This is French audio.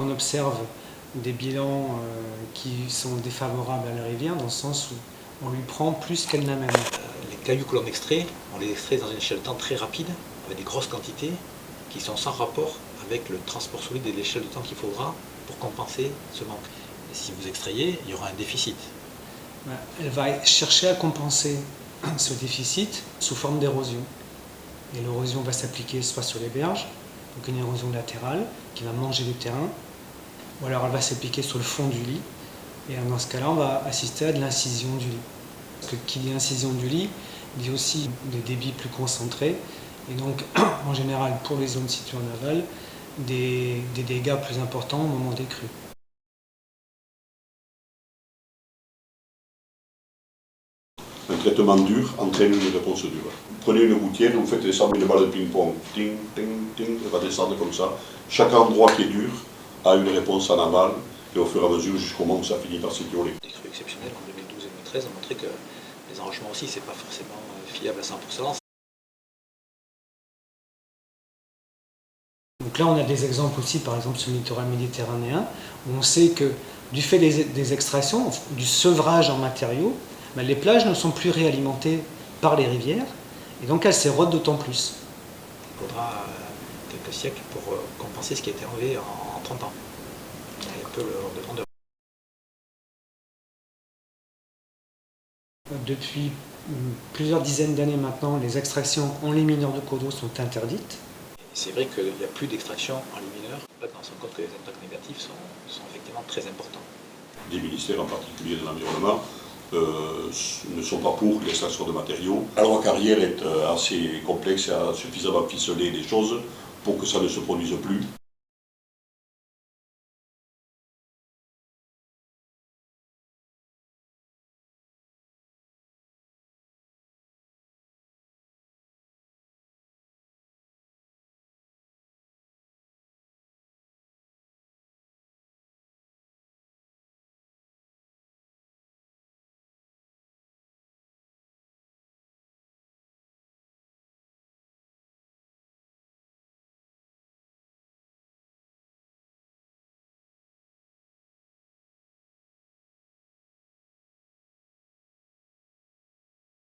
On observe des bilans qui sont défavorables à la rivière, dans le sens où on lui prend plus qu'elle n'amène. Les cailloux que l'on extrait, on les extrait dans une échelle de temps très rapide, avec des grosses quantités, qui sont sans rapport avec le transport solide et l'échelle de temps qu'il faudra pour compenser ce manque. Et si vous extrayez, il y aura un déficit. Elle va chercher à compenser ce déficit sous forme d'érosion. Et l'érosion va s'appliquer soit sur les berges, donc une érosion latérale qui va manger du terrain, ou alors elle va s'appliquer sur le fond du lit. Et dans ce cas-là, on va assister à de l'incision du lit. Parce que qui dit incision du lit, dit aussi des débits plus concentrés. Et donc, en général, pour les zones situées en aval, des dégâts plus importants au moment des crues. Un traitement dur entraîne une réponse dure. Prenez une gouttière, vous faites descendre une balle de ping-pong. Ting, ting, ting, elle va descendre comme ça. Chaque endroit qui est dur a une réponse en aval, et au fur et à mesure, jusqu'au moment où ça finit par s'étioler. Les crues exceptionnelles en 2012 et 2013 ont montré que les enrochements aussi, c'est pas forcément fiable à 100%. Donc là, on a des exemples aussi, par exemple sur le littoral méditerranéen, où on sait que du fait des extractions, du sevrage en matériaux, les plages ne sont plus réalimentées par les rivières, et donc elles s'érodent d'autant plus. Il faudra quelques siècles pour compenser ce qui a été enlevé en 30 ans. Et un peu l'ordre de grandeur. Depuis plusieurs dizaines d'années maintenant, les extractions en lits mineurs de cours d'eau sont interdites. C'est vrai qu'il n'y a plus d'extraction en lits mineurs. Là, on se rend compte que les impacts négatifs sont effectivement très importants. Les ministères, en particulier de l'environnement, ne sont pas pour l'extraction de matériaux. La loi carrière est assez complexe et a suffisamment ficelé les choses pour que ça ne se produise plus.